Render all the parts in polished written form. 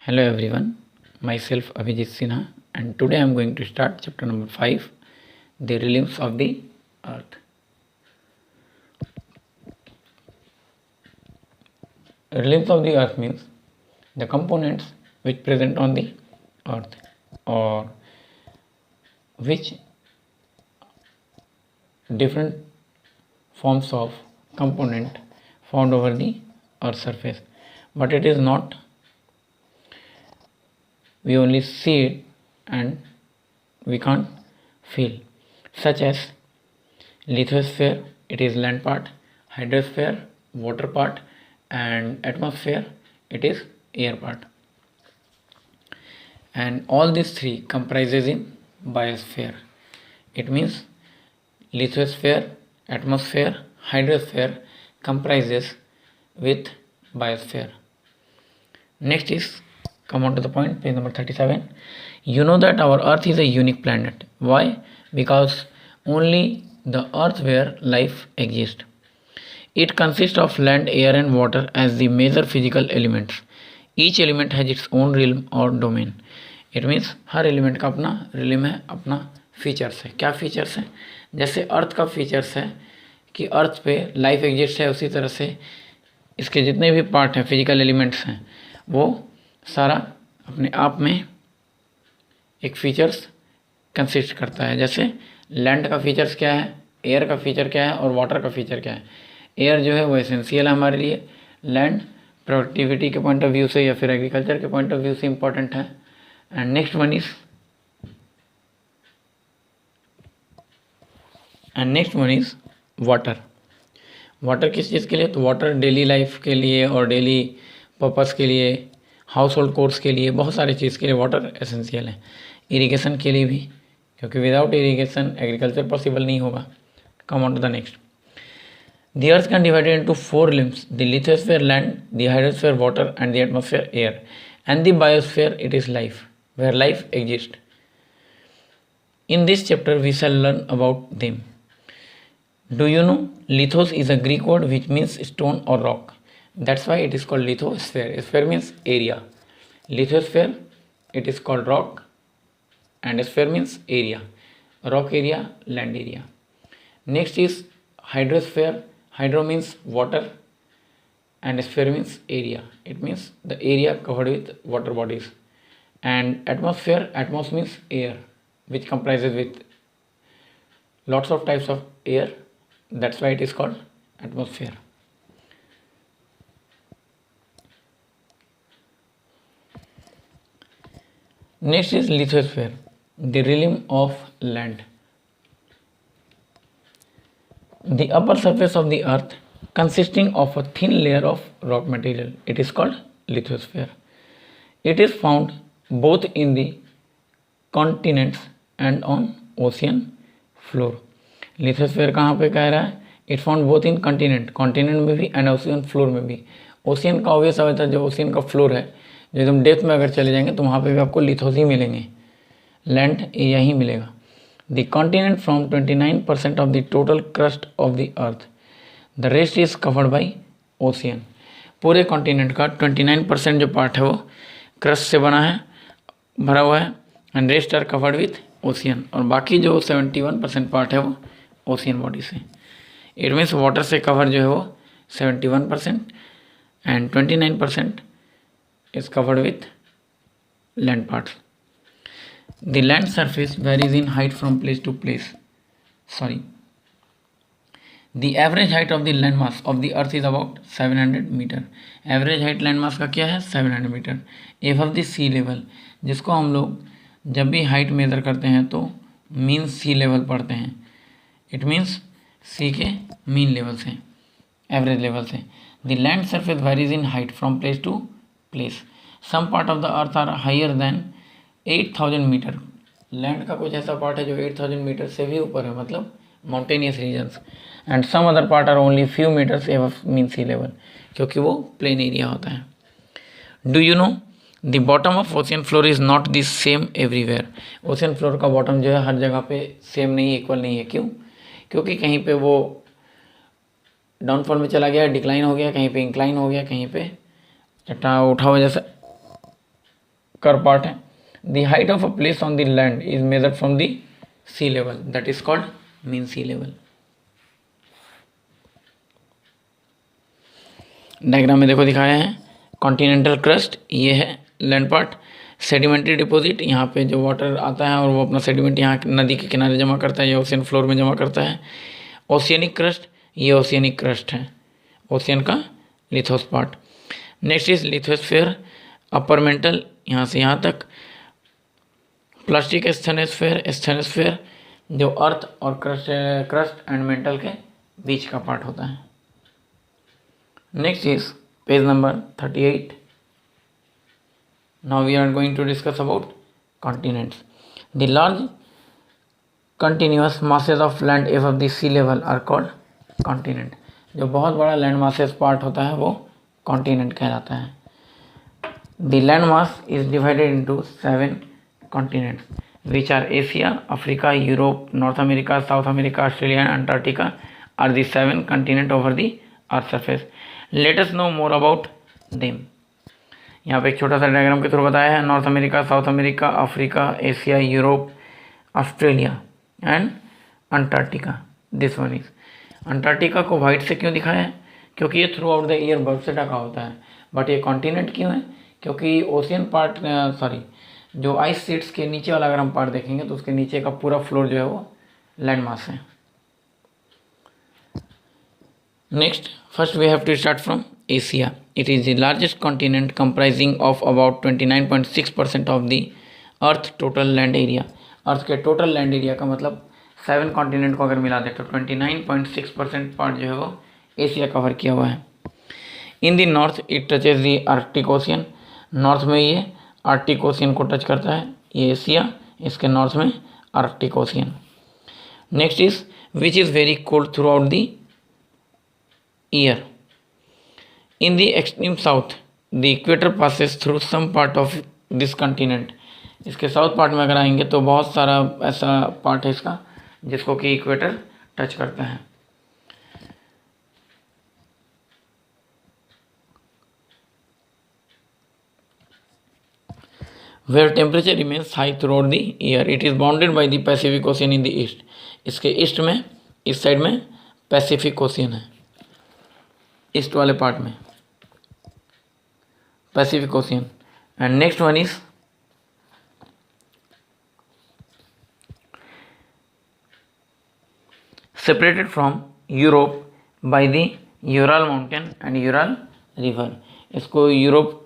Hello everyone, myself Abhijit Sinha, and today I am going to start chapter number 5, the realms of the earth. Realms of the earth means the components which present on the earth or which different forms of component found over the earth surface, but it is not, we only see it and we can't feel, such as lithosphere, it is land part, hydrosphere, water part, and atmosphere, it is air part. And all these three comprises in biosphere. It means lithosphere, atmosphere, hydrosphere comprises with biosphere. Next is, come on to the point, page number 37. You know that our earth is a unique planet. Why? Because only the earth where life exists. It consists of land, air and water as the major physical elements. Each element has its own realm or domain. It means her element का अपना realm है, अपना features है. क्या features है? जैसे अर्थ का features है कि अर्थ पे लाइफ एग्जिस्ट है, उसी तरह से इसके जितने भी पार्ट हैं, फिजिकल एलिमेंट्स हैं, वो सारा अपने आप में एक फीचर्स कंसिस्ट करता है. जैसे लैंड का फीचर्स क्या है, एयर का फीचर क्या है और वाटर का फीचर क्या है. एयर जो है वो एसेंशियल है हमारे लिए. लैंड प्रोडक्टिविटी के पॉइंट ऑफ व्यू से या फिर एग्रीकल्चर के पॉइंट ऑफ व्यू से इम्पॉर्टेंट है. And next one is water. Water किस चीज़ के लिए? तो वाटर डेली लाइफ के लिए और डेली पर्पस के लिए, हाउस होल्ड कोर्स के लिए, बहुत सारी चीज़ के लिए वाटर एसेंशियल है. इरिगेशन के लिए भी, क्योंकि विदाउट इरिगेशन एग्रीकल्चर पॉसिबल नहीं होगा. Come on to the next. The earth can divide into four limbs: the lithosphere land, the hydrosphere water and the atmosphere air, and the biosphere it is life, where life exists. In this chapter we shall learn about them. Do you know lithos is a Greek word which means stone or rock. That's why it is called lithosphere. Sphere means area. Lithosphere it is called rock and sphere means area. Rock area, land area. Next is hydrosphere. Hydro means water and sphere means area. It means the area covered with water bodies. And atmosphere, atmos means air, which comprises with lots of types of air. That's why it is called atmosphere. Next is lithosphere, the realm of land. The upper surface of the earth consisting of a thin layer of rock material, it is called lithosphere. It is found both in the continents and on ocean floor. lithosphere कहाँ पे कह रहा है? It found both in continent, continent में भी and ocean floor में भी. Ocean का ऑब्वियस होता है, जो ओशियन का फ्लोर है, जो एकदम डेप्थ में अगर चले जाएंगे तो वहाँ पे भी आपको लिथोस ही मिलेंगे, लैंड एरिया ही मिलेगा. The continent from 29% of the total crust of the earth. The rest is covered by ocean. पूरे कॉन्टिनेंट का 29% जो पार्ट है वो क्रस्ट से बना है, भरा हुआ है, and rest are covered with ocean. और बाकी जो 71% पार्ट है वो ओशियन बॉडी से. इट मीन्स वाटर से कवर जो है वो 71% and 29% is covered with land parts. The land surface varies in height from place to place. The average height of the land mass of the earth is about 700 meter. Average height land mass का क्या है? 700 meter. Above the sea level, जिसको हम लोग जब भी height measure करते हैं तो मीन सी लेवल पढ़ते हैं. इट मीन्स सी के मीन लेवल से, एवरेज लेवल से. The land surface varies in height from place to place. Some part of the earth are higher than 8000 metre. Land का कुछ ऐसा पार्ट है जो 8000 मीटर से भी ऊपर है, मतलब mountainous regions. And some other part are only few metres above mean sea level, क्योंकि वो प्लेन एरिया होता है. Do you know the bottom of ocean floor is not the same everywhere. Ocean floor का bottom जो है हर जगह पे same नहीं, इक्वल नहीं है. क्यों? क्योंकि कहीं पे वो डाउनफॉल में चला गया, डिक्लाइन हो गया, कहीं पे इंक्लाइन हो गया, कहीं पे चट्टा उठा हुआ जैसा कर पार्ट है। The height of a place on the land is measured from the sea level, that is called mean sea level. Diagram में देखो दिखाया है, कॉन्टिनेंटल क्रस्ट ये है लैंड पार्ट, सेडिमेंट्री डिपॉजिट यहाँ पे जो वाटर आता है और वो अपना सेडिमेंट यहाँ नदी के किनारे जमा करता है या ओशियन फ्लोर में जमा करता है। ओशियनिक क्रस्ट, ये ओशियनिक क्रस्ट है, ओशियन का lithos part. Next is lithosphere, upper mantle यहाँ से यहाँ तक। प्लास्टिक स्थेनोस्फेयर, स्थेनोस्फेयर जो अर्थ और क्रस्ट एंड मेंटल के बीच का पार्ट होता है। Next is page number 38। Now we are going to discuss about continents. The large continuous masses of land above the sea level are called continent. जो बहुत बड़ा लैंड मासेस पार्ट होता है वो कॉन्टिनेंट कहलाता है। The land mass is divided into 7 continents which are Asia, Africa, Europe, North America, South America, Australia and Antarctica are the 7 continents over the earth surface. Let us know more about them. यहाँ पे एक छोटा सा diagram के through बताया है, north America, south America, Africa, Asia, Europe, Australia and Antarctica. This one is, Antarctica को white से क्यों दिखाया है? क्योंकि ये थ्रू आउट द ईयर बर्फ से ढका होता है। बट ये कॉन्टिनेंट क्यों है? क्योंकि ओशियन पार्ट जो आइस शीट्स के नीचे वाला अगर हम पार्ट देखेंगे तो उसके नीचे का पूरा फ्लोर जो है वो लैंड मास है। Next, first we have to start from Asia. It is the largest continent comprising of about 29.6% of the earth total land area. Earth के टोटल लैंड एरिया का मतलब 7 कॉन्टिनेंट को अगर मिला दे तो 29.6% पार्ट जो है वो एशिया कवर किया हुआ है। In the north it touches the Arctic ocean, north में ये आर्कटिक ओशियन को टच करता है, ये एशिया, इसके नॉर्थ में Arctic ocean. Next is which is very cold through out the year. In the extreme south, the equator passes through some part of this continent. इसके south part में अगर आएंगे तो बहुत सारा ऐसा पार्ट है इसका जिसको कि इक्वेटर टच करता है। Where temperature remains high throughout the year, it is bounded by the Pacific Ocean in the east. इसके ईस्ट में, इस साइड में पैसिफिक ओशियन है, ईस्ट वाले पार्ट में Pacific Ocean. And next one is separated from Europe by the Ural Mountain and Ural River. इसको Europe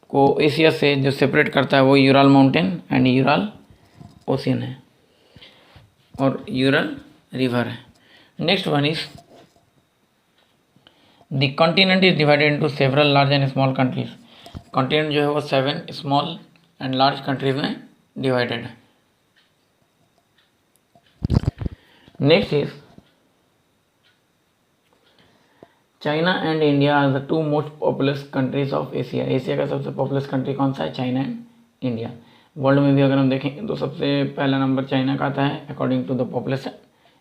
को Asia से जो सेपरेट करता है वो Ural mountain and Ural ocean है और यूरल रिवर है। Next one is The continent is divided into several large and small countries. Continent जो है वो 7 small and large countries में divided है। Next is China and India are the two most populous countries of Asia. Asia का सबसे populace country कौन सा है? China and India. वर्ल्ड में भी अगर हम देखेंगे तो सबसे पहला नंबर चाइना का आता है according to the population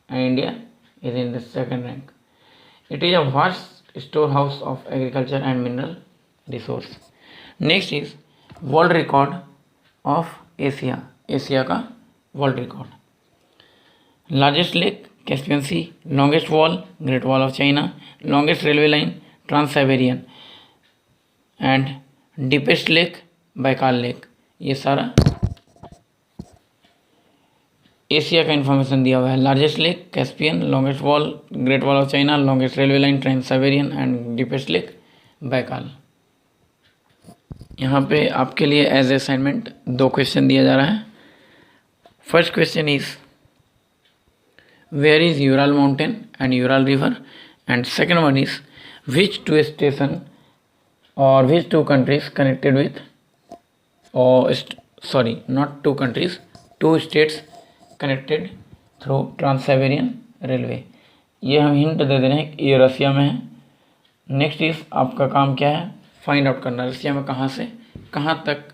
and India is in the second rank. It is a vast storehouse of agriculture and mineral resource. Next is world record of Asia. Asia का world record. Largest lake Caspian Sea, longest wall Great Wall of China, longest railway line Trans Siberian and deepest lake Baikal lake. ये सारा Asia का information दिया हुआ है। Largest lake Caspian, longest wall Great Wall of China, longest railway line Trans Siberian and deepest lake Baikal. यहाँ पे आपके लिए एज ए असाइनमेंट 2 क्वेश्चन दिया जा रहा है। First question is where is Ural mountain and Ural river and second one is which 2 station और which 2 countries connected with not 2 countries, 2 states connected through trans Siberian railway. ये हम hint दे रहे हैं कि ये रसिया में है। नेक्स्ट इज आपका काम क्या है? फाइंड आउट करना रसिया में कहाँ से कहाँ तक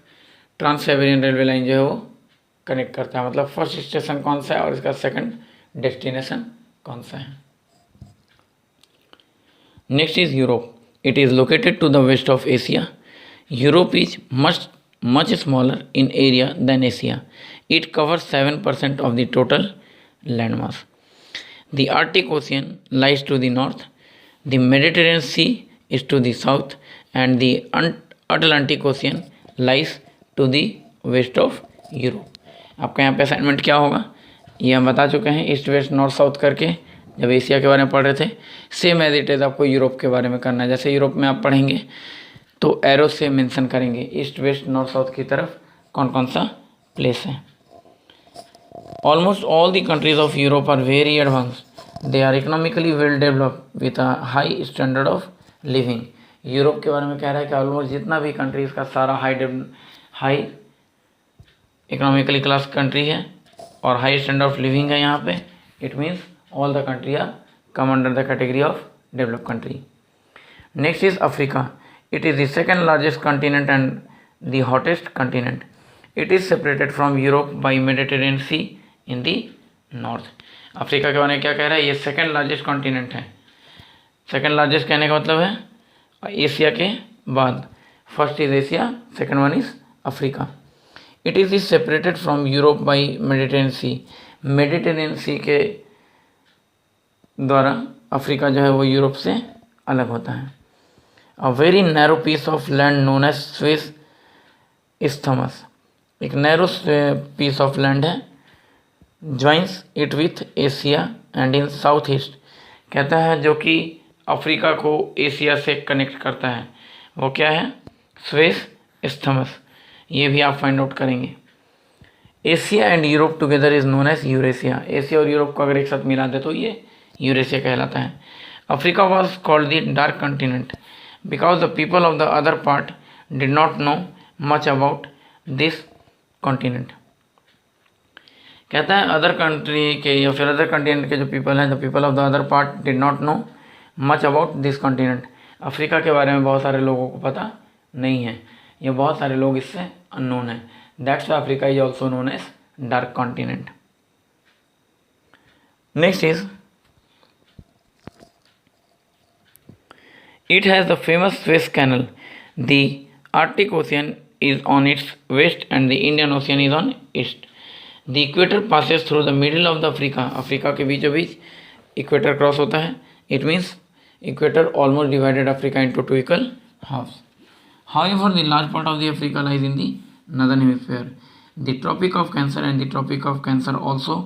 ट्रांस साइबेरियन रेलवे लाइन जो है वो कनेक्ट करता है, मतलब फर्स्ट स्टेशन कौन सा है और इसका सेकंड डेस्टिनेशन कौन सा है। Next is Europe. It is located to the west of Asia. Europe is much smaller in area than Asia. It covers 7% of the total landmass. The Arctic Ocean lies to the north, the Mediterranean Sea is to the south, and the Atlantic Ocean lies to the west of Europe. आपका यहाँ पे assignment क्या होगा, ये हम बता चुके हैं ईस्ट वेस्ट नॉर्थ साउथ करके जब एशिया के बारे में पढ़ रहे थे. सेम एज इट इज़ आपको यूरोप के बारे में करना है. जैसे यूरोप में आप पढ़ेंगे तो एरो से मेंशन करेंगे ईस्ट वेस्ट नॉर्थ साउथ की तरफ कौन कौन सा प्लेस है. Almost all the countries of Europe are very advance. They are economically well developed with a high standard of living. Europe के बारे में कह रहा है कि ऑलमोस्ट जितना भी कंट्रीज़ का सारा हाई इकोनॉमिकली क्लास कंट्री है और हाई स्टैंडर्ड ऑफ लिविंग है यहाँ पे. It means all the country are come under the category of developed country. Next is Africa. It is the second largest continent and the hottest continent. It is separated from Europe by Mediterranean sea in the north. Africa के बारे में क्या कह रहा है, ये second largest continent है. Second largest कहने का मतलब है एशिया के बाद. First is Asia, second one is Africa. It is separated from Europe by Mediterranean Sea. Mediterranean Sea के द्वारा अफ्रीका जो है वो यूरोप से अलग होता है. A very narrow piece of land known as Suez isthmus. एक नैरो पीस ऑफ लैंड है, joins it with Asia and in south east. कहता है जो कि अफ्रीका को एशिया से कनेक्ट करता है वो क्या है, स्विस इस्थमस. ये भी आप फाइंड आउट करेंगे. Asia and Europe together is known as Eurasia. Asia और यूरोप को अगर एक साथ मिला दे तो ये यूरेशिया कहलाता है. Africa was called the dark continent because the people of the other part did not know much about this continent. कहता है अदर कंट्री के या फिर अदर कंटिनेंट के जो पीपल हैं, the people of the other part did not know much about this continent. Africa के बारे में बहुत सारे लोगों को पता नहीं है, ये बहुत सारे लोग इससे अननोन है. That's why Africa is also known as dark continent. Next is it has the famous Suez canal. The Arctic ocean is on its west and the Indian Ocean is on east. The equator passes through the middle of the Africa. Africa के बीचों बीच equator cross होता है. It means equator almost divided Africa into two equal halves. However, the large part of the Africa lies in the northern hemisphere. The Tropic of Cancer and the Tropic of Cancer also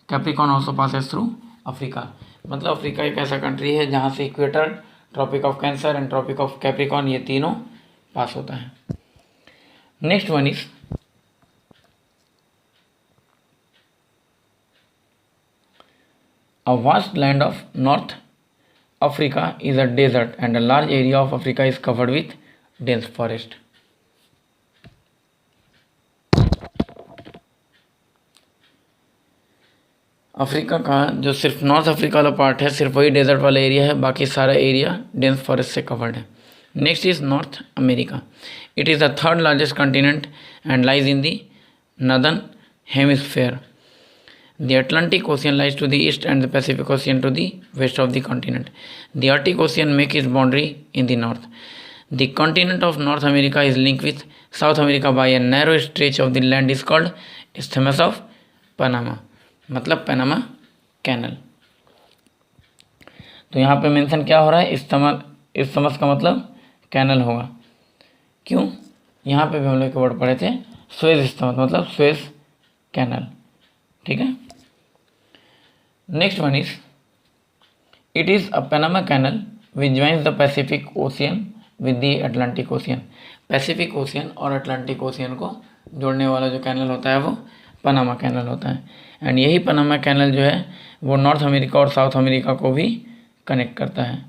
Capricorn also passes through Africa. मतलब Africa एक ऐसा country है जहाँ से equator, tropic of cancer and tropic of Capricorn ये तीनों पास होता है. Next one is a vast land of North Africa is a desert and a large area of Africa is covered with dense forest. Africa का जो सिर्फ north Africa वाला part है सिर्फ वही डेजर्ट वाला एरिया है, बाकी सारा एरिया डेंस फॉरेस्ट से कवर्ड है. Next is north America. It is the third largest continent and lies in the northern hemisphere. The Atlantic Ocean lies to the east and the Pacific Ocean to the west of the continent. The Arctic Ocean makes its boundary in the north. The continent of North America is linked with South America by a narrow stretch of the land is called Isthmus of Panama. मतलब Panama canal. तो यहाँ पे mention क्या हो रहा है, isthmus का मतलब कैनल होगा. क्यों, यहाँ पे भी हम लोग के वर्ड पढ़े थे स्वेज इस्थमस मतलब स्वेज कैनल. ठीक है. Next one is it is a Panama canal which joins the Pacific ocean with the Atlantic ocean. Pacific ocean और अटलांटिक ओशियन को जोड़ने वाला जो कैनल होता है वो पनामा कैनल होता है. एंड यही पनामा कैनल जो है वो नॉर्थ अमेरिका और साउथ अमेरिका को भी कनेक्ट करता है.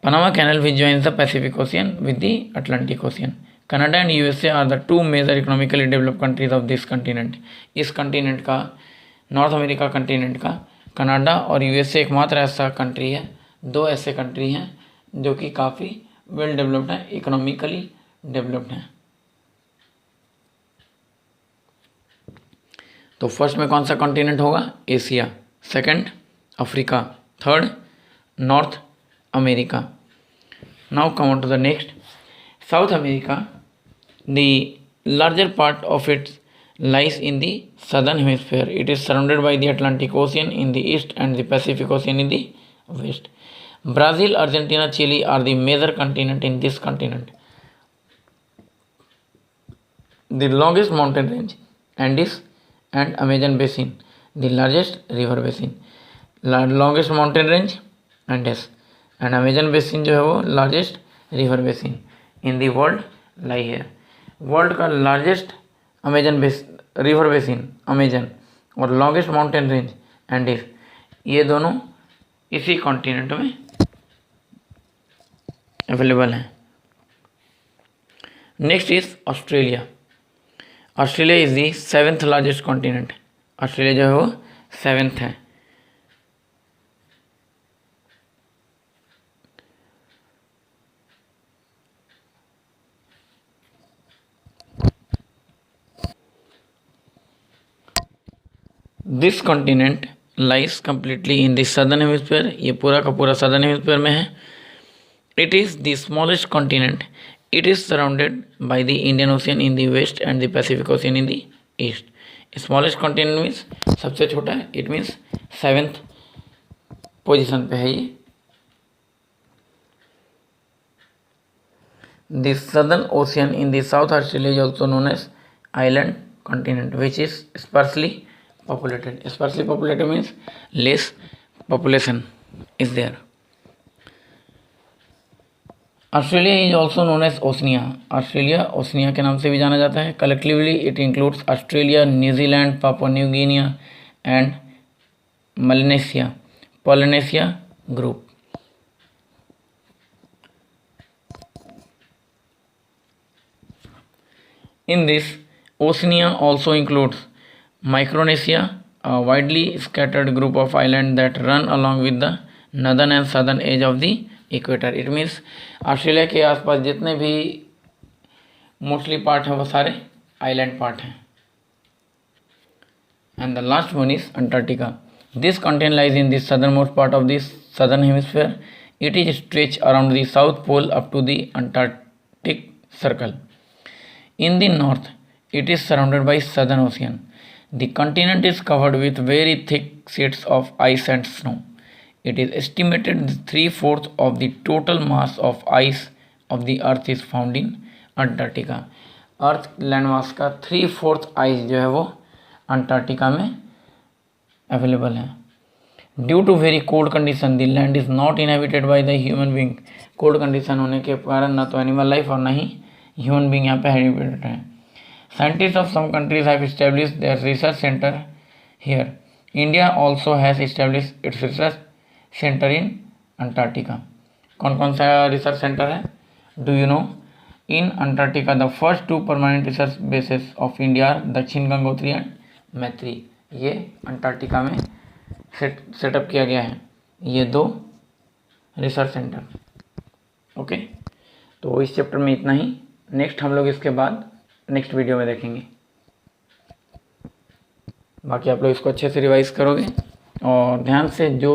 Panama Canal which joins the Pacific Ocean with the Atlantic Ocean. Canada and USA are the two major economically developed countries of this continent. इस continent का, नॉर्थ अमेरिका कंटिनेंट का Canada और USA एकमात्र ऐसा country है, दो ऐसे country हैं जो कि काफ़ी वेल डेवलप्ड हैं, इकोनॉमिकली डेवलप्ड हैं. तो फर्स्ट में कौन सा कॉन्टिनेंट होगा, Asia. Second Africa. Third north America. Now come on to the next. South America, the larger part of it lies in the southern hemisphere. It is surrounded by the Atlantic Ocean in the east and the Pacific Ocean in the west. Brazil, Argentina, Chile are the major continent in this continent. The longest mountain range, Andes and Amazon basin. The largest river basin. Longest mountain range Andes and Amazon basin जो है वो largest river basin in the world lie है. World का largest river basin Amazon और longest mountain range Andes, ये दोनों इसी continent में अवेलेबल हैं. Next is Australia. Australia is the 7th largest continent. Australia जो है वो 7th है. This continent lies completely in the southern hemisphere. ये पूरा का पूरा सदर्न हेमिस्फीयर में है. It is the smallest continent. It is surrounded by the Indian ocean in the west and the Pacific ocean in the east. Smallest continent means सबसे छोटा है. It means 7th position पे है ये. The southern ocean in the south Australia is also known as island continent which is sparsely populated. Sparsely populated means less population is there. Australia is also known as Oceania. Australia Oceania के नाम से भी जाना जाता है. Collectively it includes Australia, New Zealand, Papua New Guinea and Polynesia group. In this, Oceania also includes Micronesia, a widely scattered group of islands that run along with the northern and southern edge of the equator. It means Australia के आसपास जितने भी mostly part हैं वो सारे island part हैं. And the last one is Antarctica. This content lies in the southern most part of the southern hemisphere. It is stretched around the south pole up to the Antarctic Circle. In the north, it is surrounded by Southern Ocean. The continent is covered with very thick sheets of ice and snow. It is estimated that 3/4 of the total mass of ice of the earth is found in Antarctica. Earth land mass का 3/4 ice जो है वो Antarctica में available है. Due to very cold condition the land is not inhabited by the human being. Cold condition होने के कारण ना तो एनिमल लाइफ और ना ही ह्यूमन बींग यहाँ पे हैबिटेट है. Scientists of some countries have established their research center here. India also has established its research center in Antarctica. कौन कौन सा रिसर्च सेंटर है? Do you know? In Antarctica, the first 2 permanent research bases of India are दक्षिण Gangotri and मैत्री. ये Antarctica में setup किया गया है ये 2 रिसर्च सेंटर. ओके, तो इस चैप्टर में इतना ही. नेक्स्ट हम लोग इसके बाद नेक्स्ट वीडियो में देखेंगे. बाकी आप लोग इसको अच्छे से रिवाइज करोगे और ध्यान से जो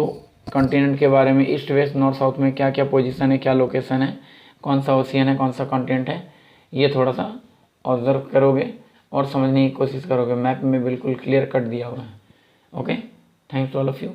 कॉन्टिनेंट के बारे में ईस्ट वेस्ट नॉर्थ साउथ में क्या क्या पोजीशन है, क्या लोकेशन है, कौन सा ओशियन है, कौन सा कॉन्टिनेंट है, ये थोड़ा सा ऑब्जर्व करोगे और समझने की कोशिश करोगे. मैप में बिल्कुल क्लियर कट दिया हुआ है. Okay, thanks to all of you.